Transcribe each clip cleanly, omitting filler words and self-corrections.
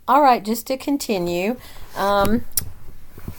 All right, just to continue, um,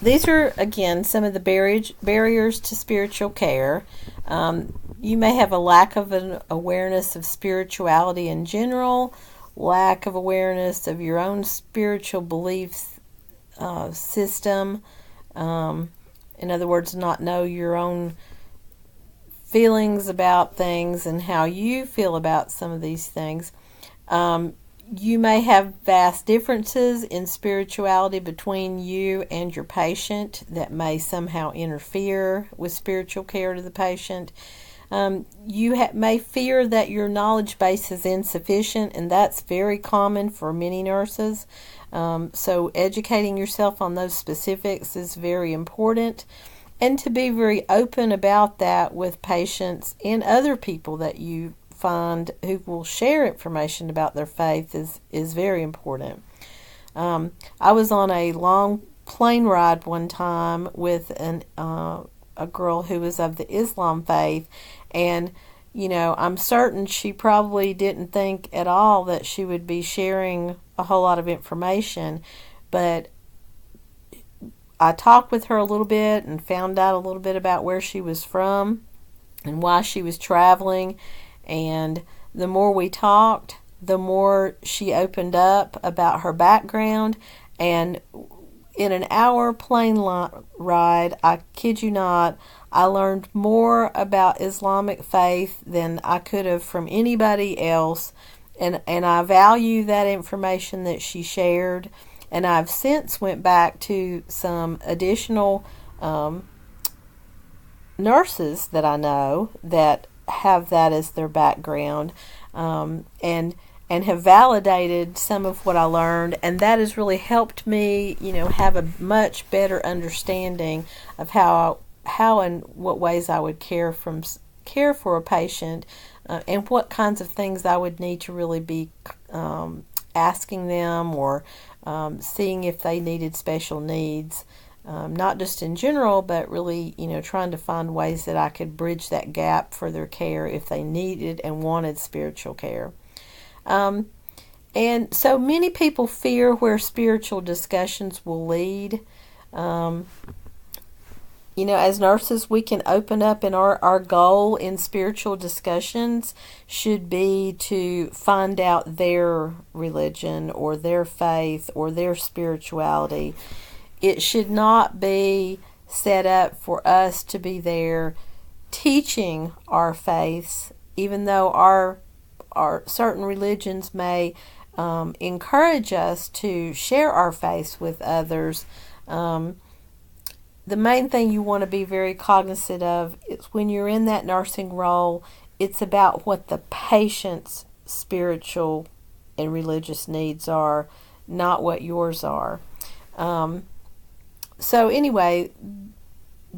these are again some of the barriers to spiritual care. You may have a lack of an awareness of spirituality in general, lack of awareness of your own spiritual beliefs system. Um, in other words, not know your own feelings about things and how you feel about some of these things. Um, you may have vast differences in spirituality between you and your patient that may somehow interfere with spiritual care to the patient. You may fear that your knowledge base is insufficient, and that's very common for many nurses. So, educating yourself on those specifics is very important, and to be very open about that with patients and other people that you find who will share information about their faith is very important. I was on a long plane ride one time with a girl who was of the Islam faith, and I'm certain she probably didn't think at all that she would be sharing a whole lot of information, but I talked with her a little bit and found out a little bit about where she was from and why she was traveling. And the more we talked, the more she opened up about her background. And in an hour plane ride, I kid you not, I learned more about Islamic faith than I could have from anybody else. And I value that information that she shared. And I've since went back to some additional nurses that I know that have that as their background, and have validated some of what I learned, and that has really helped me, have a much better understanding of how and what ways I would care for a patient, and what kinds of things I would need to really be asking them, or seeing if they needed special needs. Not just in general, but really, trying to find ways that I could bridge that gap for their care if they needed and wanted spiritual care. And so many people fear where spiritual discussions will lead. Um, as nurses, we can open up, and our goal in spiritual discussions should be to find out their religion or their faith or their spirituality. It should not be set up for us to be there teaching our faiths, even though our certain religions may encourage us to share our faiths with others. The main thing you want to be very cognizant of is when you're in that nursing role, it's about what the patient's spiritual and religious needs are, not what yours are. So anyway,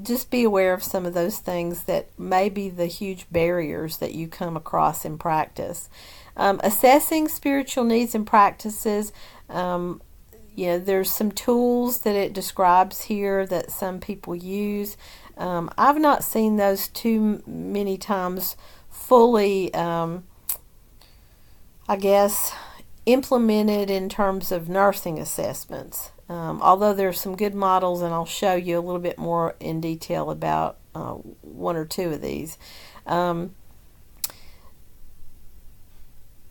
just be aware of some of those things that may be the huge barriers that you come across in practice. Assessing spiritual needs and practices, there's some tools that it describes here that some people use. I've not seen those too many times fully, I guess, implemented in terms of nursing assessments. Although there are some good models, and I'll show you a little bit more in detail about one or two of these. The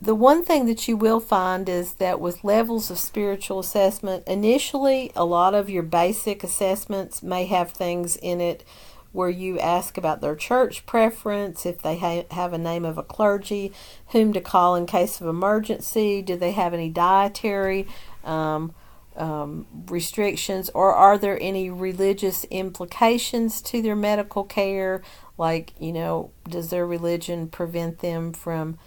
one thing that you will find is that with levels of spiritual assessment, initially a lot of your basic assessments may have things in it where you ask about their church preference, if they have a name of a clergy, whom to call in case of emergency, do they have any dietary restrictions, or are there any religious implications to their medical care, like, does their religion prevent them from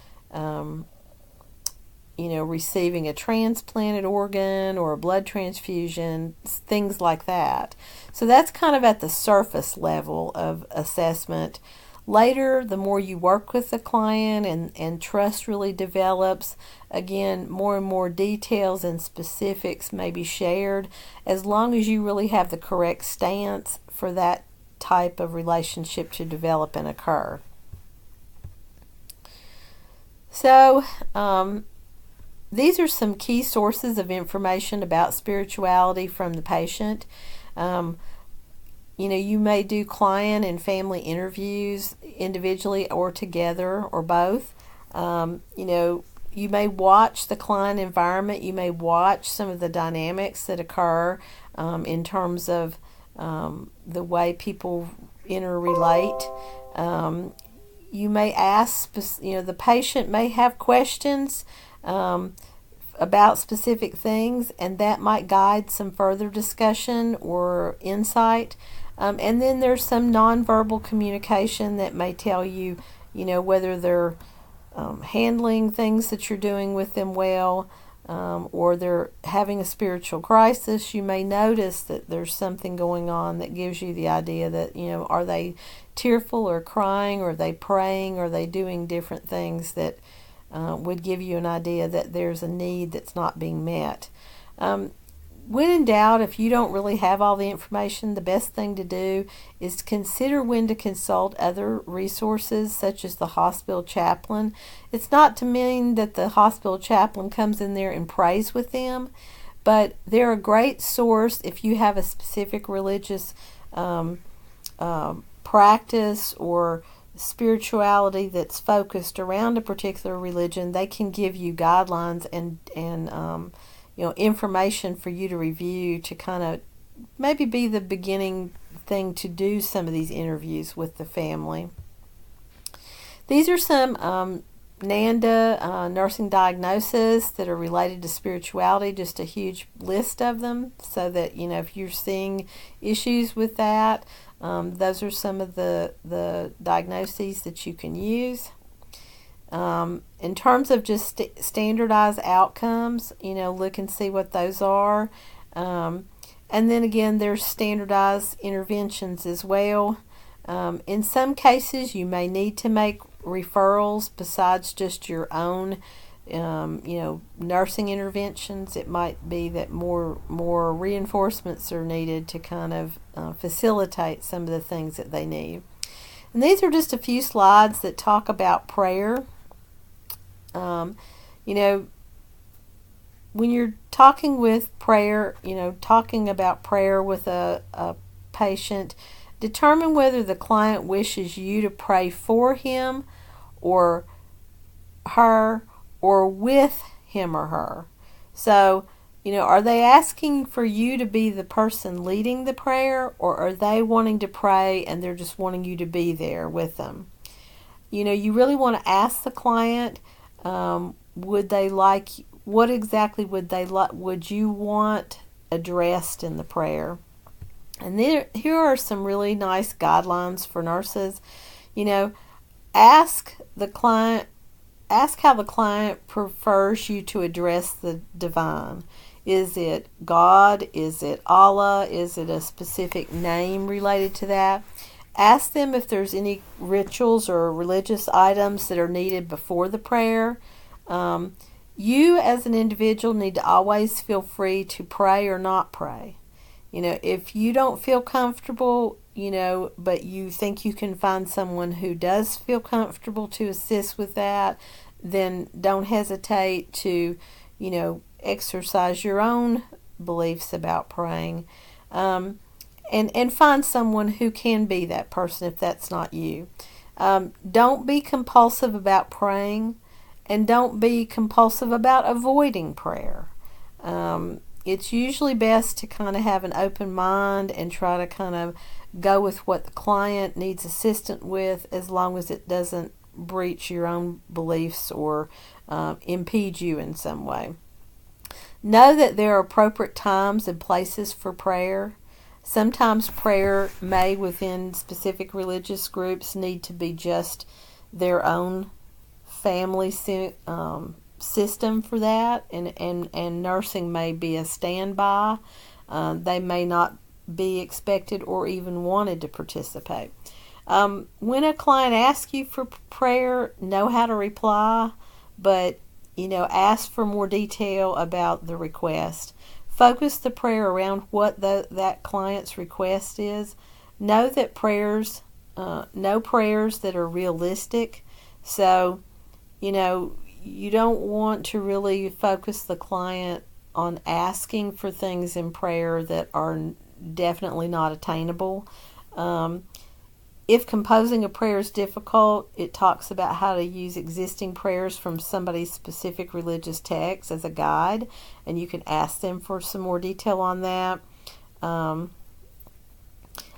receiving a transplanted organ or a blood transfusion, things like that. So that's kind of at the surface level of assessment. Later, the more you work with the client and trust really develops, again, more and more details and specifics may be shared, as long as you really have the correct stance for that type of relationship to develop and occur. So, these are some key sources of information about spirituality from the patient. You may do client and family interviews individually or together or both. You may watch the client environment. You may watch some of the dynamics that occur in terms of the way people interrelate. You may ask, the patient may have questions about specific things, and that might guide some further discussion or insight. And then there's some nonverbal communication that may tell you, whether they're handling things that you're doing with them well, or they're having a spiritual crisis. You may notice that there's something going on that gives you the idea that, are they tearful or crying, or are they praying, or are they doing different things that would give you an idea that there's a need that's not being met. When in doubt, if you don't really have all the information, the best thing to do is to consider when to consult other resources, such as the hospital chaplain. It's not to mean that the hospital chaplain comes in there and prays with them, but they're a great source if you have a specific religious practice or spirituality that's focused around a particular religion. They can give you guidelines and information for you to review to kind of maybe be the beginning thing to do some of these interviews with the family. These are some NANDA nursing diagnoses that are related to spirituality, just a huge list of them, so that if you're seeing issues with that, those are some of the diagnoses that you can use. In terms of just standardized outcomes, look and see what those are. And then again, there's standardized interventions as well. In some cases, you may need to make referrals besides just your own, nursing interventions. It might be that more reinforcements are needed to kind of facilitate some of the things that they need. And these are just a few slides that talk about prayer. When you're talking with prayer, talking about prayer with a patient, determine whether the client wishes you to pray for him or her or with him or her. So, are they asking for you to be the person leading the prayer, or are they wanting to pray and they're just wanting you to be there with them? You really want to ask the client, what exactly would you want addressed in the prayer? And here are some really nice guidelines for nurses. Ask how the client prefers you to address the divine. Is it God? Is it Allah? Is it a specific name related to that? Ask them if there's any rituals or religious items that are needed before the prayer. You as an individual need to always feel free to pray or not pray. If you don't feel comfortable, but you think you can find someone who does feel comfortable to assist with that, then don't hesitate to, exercise your own beliefs about praying. And find someone who can be that person if that's not you. Don't be compulsive about praying, and don't be compulsive about avoiding prayer. It's usually best to kind of have an open mind and try to kind of go with what the client needs assistance with, as long as it doesn't breach your own beliefs or impede you in some way. Know that there are appropriate times and places for prayer. Sometimes prayer may, within specific religious groups, need to be just their own family system for that, and nursing may be a standby. They may not be expected or even wanted to participate. When a client asks you for prayer, know how to reply, but ask for more detail about the request. Focus the prayer around what that client's request is. Know that no prayers that are realistic. So, you don't want to really focus the client on asking for things in prayer that are definitely not attainable. If composing a prayer is difficult, it talks about how to use existing prayers from somebody's specific religious text as a guide, and you can ask them for some more detail on that. And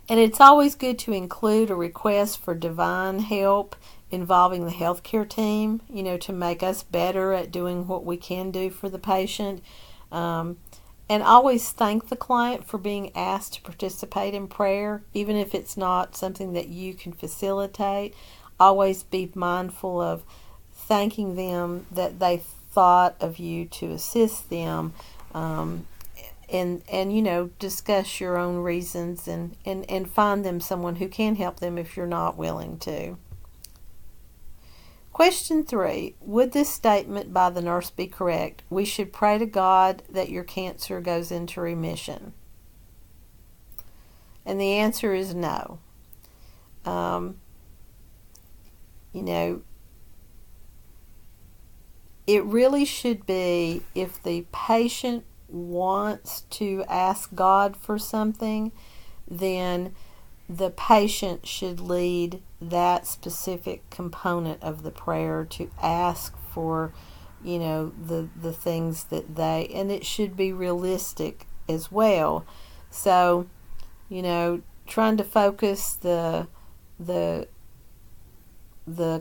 it's always good to include a request for divine help involving the healthcare team, to make us better at doing what we can do for the patient. And always thank the client for being asked to participate in prayer, even if it's not something that you can facilitate. Always be mindful of thanking them that they thought of you to assist them, and discuss your own reasons and find them someone who can help them if you're not willing to. Question 3. Would this statement by the nurse be correct? We should pray to God that your cancer goes into remission. And the answer is no. It really should be if the patient wants to ask God for something, then the patient should lead that specific component of the prayer to ask for, the things that and it should be realistic as well. So, trying to focus the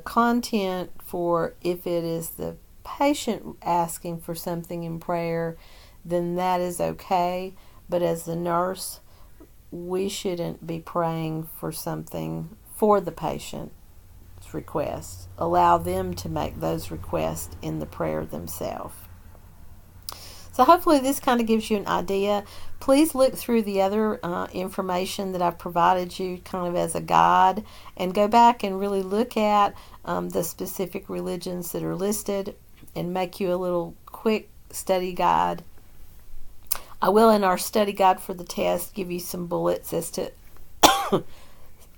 content for if it is the patient asking for something in prayer, then that is okay. But as the nurse, we shouldn't be praying for something for the patient's requests. Allow them to make those requests in the prayer themselves. So hopefully this kind of gives you an idea. Please look through the other information that I've provided you kind of as a guide, and go back and really look at the specific religions that are listed and make you a little quick study guide. I will, in our study guide for the test, give you some bullets as to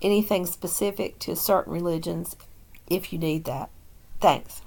anything specific to certain religions if you need that. Thanks.